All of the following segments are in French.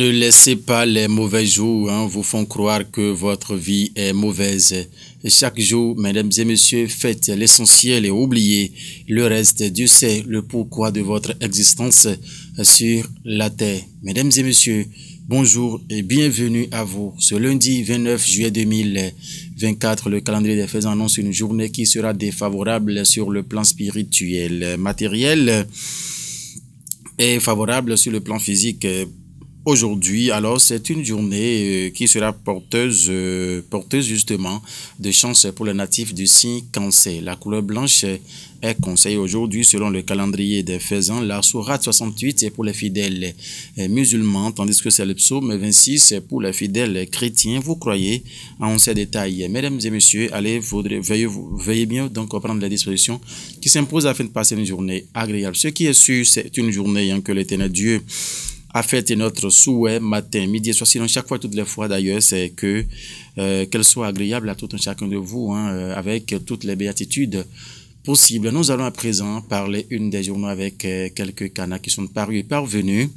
Ne laissez pas les mauvais jours vous font croire que votre vie est mauvaise. Et chaque jour, mesdames et messieurs, faites l'essentiel et oubliez le reste. Dieu sait le pourquoi de votre existence sur la terre. Mesdames et messieurs, bonjour et bienvenue à vous. Ce lundi 29 juillet 2024, le calendrier des faits annonce une journée qui sera défavorable sur le plan spirituel, matériel et favorable sur le plan physique. Aujourd'hui, alors, c'est une journée qui sera porteuse justement de chance pour les natifs du signe Cancer. La couleur blanche est conseillée aujourd'hui selon le calendrier des faisans. La sourate 68 est pour les fidèles musulmans, tandis que c'est le psaume 26 pour les fidèles chrétiens. Vous croyez en ces détails. Mesdames et messieurs, allez, veuillez bien donc prendre les dispositions qui s'imposent afin de passer une journée agréable. Ce qui est sûr, c'est une journée que l'Éternel Dieu a fait notre souhait matin, midi et soir, sinon chaque fois, toutes les fois d'ailleurs, c'est que qu'elle soit agréable à tout un chacun de vous, avec toutes les béatitudes possibles. Nous allons à présent parler une des journaux avec quelques canards qui sont parus et parvenus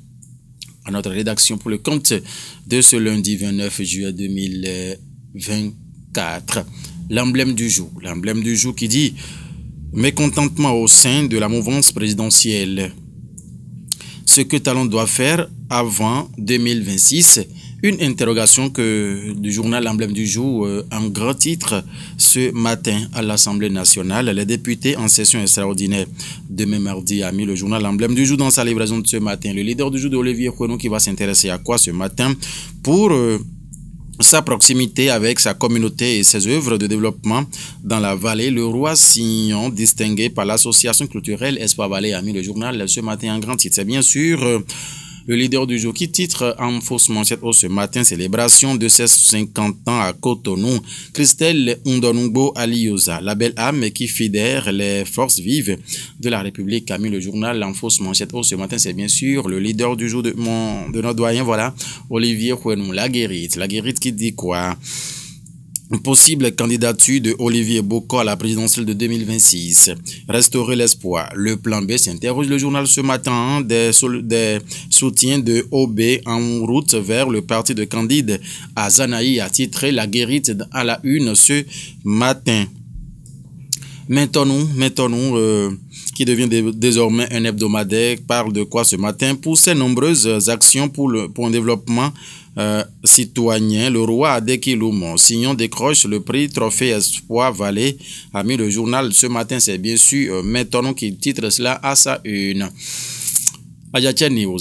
à notre rédaction pour le compte de ce lundi 29 juillet 2024. L'emblème du jour qui dit « Mécontentement au sein de la mouvance présidentielle ». Ce que Talon doit faire avant 2026, une interrogation du journal L'Emblème du jour en grand titre ce matin à l'Assemblée nationale. Les députés en session extraordinaire demain mardi a mis le journal L'Emblème du jour dans sa livraison de ce matin. Le leader du jour d'Olivier Renaud qui va s'intéresser à quoi ce matin pour sa proximité avec sa communauté et ses œuvres de développement dans la vallée. Le roi Signon, distingué par l'association culturelle Espoir Vallée, a mis le journal ce matin en grand titre. C'est bien sûr le leader du jour qui titre en fausse manchette ce matin, célébration de ses 50 ans à Cotonou. Christelle Ndonungbo Alioza, la belle âme qui fédère les forces vives de la République, a mis le journal en fausse manchette ce matin. C'est bien sûr le leader du jour de notre doyen, voilà, Olivier Renaud. La guérite qui dit quoi? Possible candidature de Olivier Boko à la présidentielle de 2026. Restaurer l'espoir. Le plan B s'interroge le journal ce matin des soutiens de OB en route vers le parti de Candide à Zanaï, a titré la guérite à la une ce matin. Maintenant, qui devient désormais un hebdomadaire, parle de quoi ce matin? Pour ses nombreuses actions pour un développement citoyen, le roi Adekiloumon Signon décroche le prix Trophée Espoir Vallée, a mis le journal ce matin. C'est bien sûr Maintenant qui titre cela à sa une. Adjatia News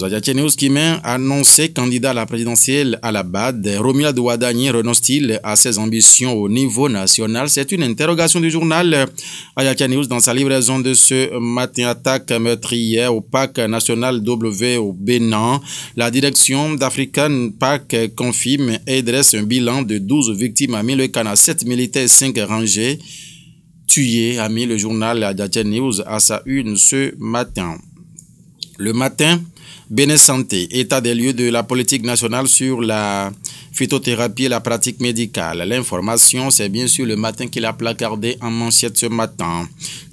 qui met annoncé candidat à la présidentielle à la BAD. Romila Douadani renonce-t-il à ses ambitions au niveau national? C'est une interrogation du journal Adjatia News dans sa livraison de ce matin. Attaque meurtrière au parc national W au Bénin. La direction d'African Park confirme et dresse un bilan de 12 victimes, a mis le Canada, 7 militaires, 5 rangers tués, a mis le journal Adjatia News à sa une ce matin. Le matin, Bénin Santé, état des lieux de la politique nationale sur la phytothérapie et la pratique médicale. L'information, c'est bien sûr le matin qu'il a placardé en manchette ce matin.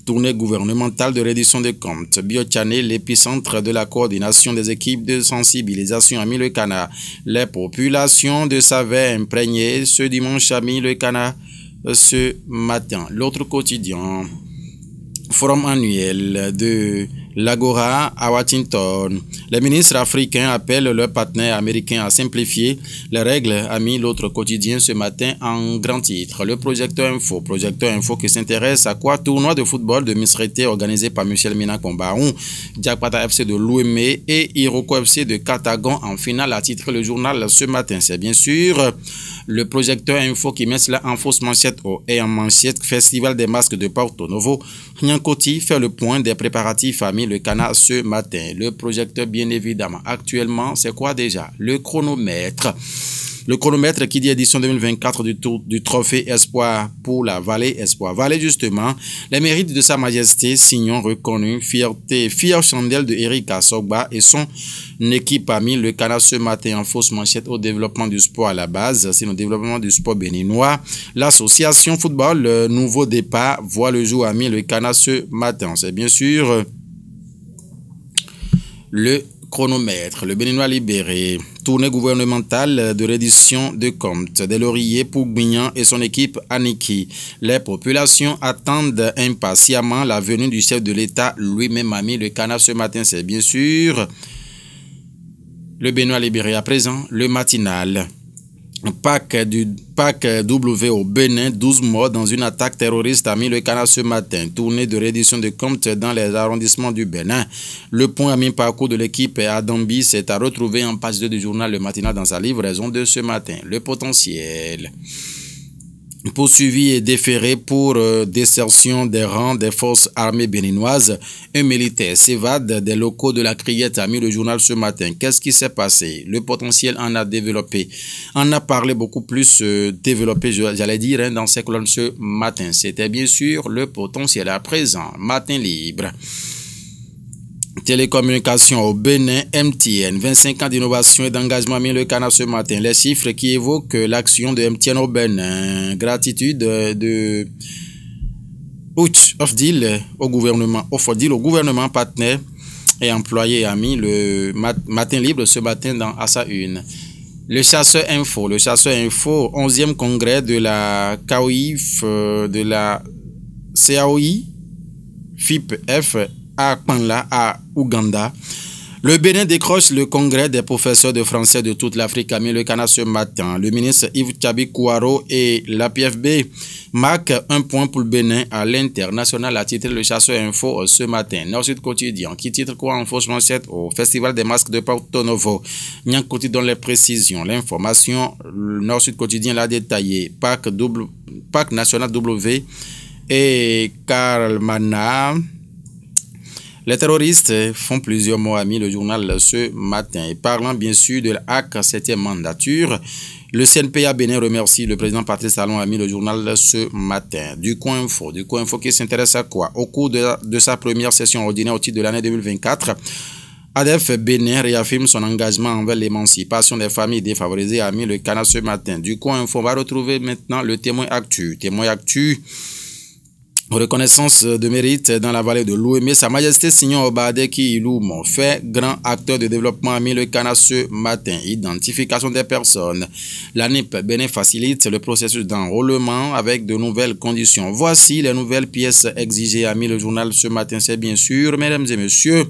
Tournée gouvernementale de reddition des comptes. Biochané, l'épicentre de la coordination des équipes de sensibilisation, a mis le Canada. Les populations de Savait imprégnées ce dimanche, a mis le Canada ce matin. L'autre quotidien. Forum annuel de l'Agora à Washington. Les ministres africains appellent leurs partenaires américains à simplifier les règles, a mis l'autre quotidien ce matin en grand titre. Le projecteur info qui s'intéresse à quoi? Tournoi de football de Misrete organisé par Michel Mina Combaron, Diakpata FC de Louémé et Iroko FC de Katagon en finale, a titré le journal ce matin. C'est bien sûr le projecteur info qui met cela en fausse manchette et en manchette. Festival des masques de Porto Novo. Nyankoti fait le point des préparatifs, a mis le Canada ce matin. Le projecteur, bien évidemment. Actuellement, c'est quoi déjà? Le chronomètre. Le chronomètre qui dit édition 2024 du Trophée Espoir pour la Vallée. Espoir Vallée, justement. Les mérites de Sa Majesté Signon reconnu. Fière chandelle de Eric Assogba et son équipe a mis le Canada ce matin en fausse manchette au développement du sport à la base. C'est le développement du sport béninois. L'association football, le nouveau départ, voit le jour, a mis le Canada ce matin. C'est bien sûr le Chronomètre, le Béninois libéré. Tournée gouvernementale de reddition de comptes. Deslauriers pour Guignan et son équipe Aniki. Les populations attendent impatiemment la venue du chef de l'État. Lui-même a mis le canard ce matin, c'est bien sûr. Le Béninois libéré à présent, le matinal. Pac W au Bénin, 12 morts dans une attaque terroriste a mis le canard ce matin. Tournée de reddition de comptes dans les arrondissements du Bénin. Le point à mi-parcours de l'équipe Adambi s'est à retrouver en page 2 du journal Le Matinal dans sa livraison de ce matin. Le potentiel. Poursuivi et déféré pour désertion des rangs des forces armées béninoises, un militaire s'évade des locaux de la Criette, a mis le journal ce matin. Qu'est-ce qui s'est passé? Le potentiel en a développé. En a parlé beaucoup plus développé, j'allais dire, dans ses colonnes ce matin. C'était bien sûr le potentiel à présent. Matin libre. Télécommunications au Bénin, MTN, 25 ans d'innovation et d'engagement mis le canard ce matin. Les chiffres qui évoquent l'action de MTN au Bénin. Gratitude de Deal au gouvernement partenaire et employé a mis le matin libre ce matin à sa une. Le chasseur info, 11e congrès de la CAOIF, de la CAOI, FIPF, à Kpanla, à Ouganda. Le Bénin décroche le congrès des professeurs de français de toute l'Afrique a mis le canard ce matin. Le ministre Yves Tchabi-Kouaro et l'APFB marquent un point pour le Bénin à l'international, a titré le chasseur info ce matin. Nord-Sud quotidien qui titre quoi en fausse manchette au Festival des masques de Porto Novo. Nyan Koti donne les précisions. L'information, Nord-Sud quotidien l'a détaillé. Parc national W et Karlmana. Les terroristes font plusieurs mots, a mis le journal ce matin. Et parlant bien sûr de la HAC 7e mandature, le CNPA Bénin remercie le président Patrice Talon, a mis le journal ce matin. Du Coin Info qui s'intéresse à quoi? Au cours de sa première session ordinaire au titre de l'année 2024, ADEF Bénin réaffirme son engagement envers l'émancipation des familles défavorisées, a mis le canard ce matin. Du Coin Info, on va retrouver maintenant le témoin actu. Reconnaissance de mérite dans la vallée de l'Ouémé. Sa Majesté Signon Obadeki Iloum, fait grand acteur de développement, a mis le canard ce matin. Identification des personnes. La NIP Bénin facilite le processus d'enrôlement avec de nouvelles conditions. Voici les nouvelles pièces exigées, a mis le journal ce matin. C'est bien sûr, mesdames et messieurs,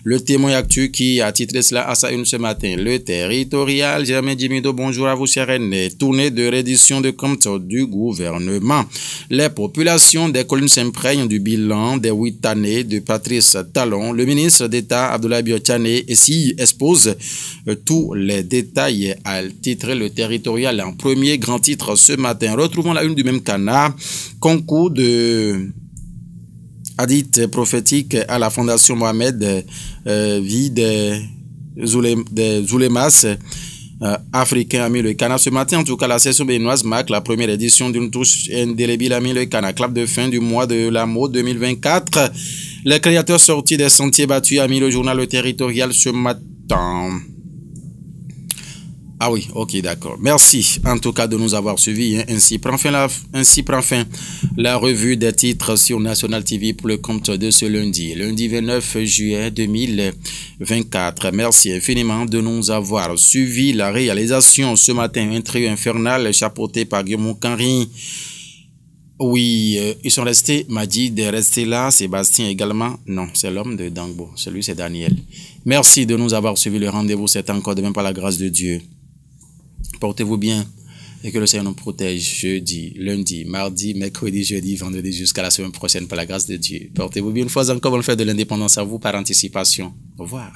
le témoin actu qui a titré cela à sa une ce matin. Le territorial, Germain Dimido, bonjour à vous, chers aînés. Tournée de reddition de comptes du gouvernement. Les populations des colonies s'imprègnent du bilan des 8 années de Patrice Talon. Le ministre d'État Abdoulaye Biotchane et s'y expose tous les détails, à titre le territorial en premier grand titre ce matin. Retrouvons la une du même canard. Concours de hadith prophétique à la Fondation Mohamed, vie des Zoulemas africain a mis le canard ce matin. En tout cas, la session béninoise marque la première édition d'une touche indélébile, a mis le canard. Clap de fin du mois de l'amour 2024. Les créateurs sortis des sentiers battus, a mis le journal Le Territorial ce matin. Ah oui, ok, d'accord. Merci en tout cas de nous avoir suivis. Ainsi prend fin la revue des titres sur National TV pour le compte de ce lundi 29 juillet 2024. Merci infiniment de nous avoir suivis. La réalisation ce matin, un trio infernal chapeauté par Guillaume Kanri. Oui, ils sont restés. Majid est resté là. Sébastien également. Non, c'est l'homme de Dangbo. Celui, c'est Daniel. Merci de nous avoir suivis. Le rendez-vous, c'est encore demain par la grâce de Dieu. Portez-vous bien et que le Seigneur nous protège jeudi, lundi, mardi, mercredi, jeudi, vendredi jusqu'à la semaine prochaine par la grâce de Dieu. Portez-vous bien une fois encore, on le fait de l'indépendance à vous par anticipation. Au revoir.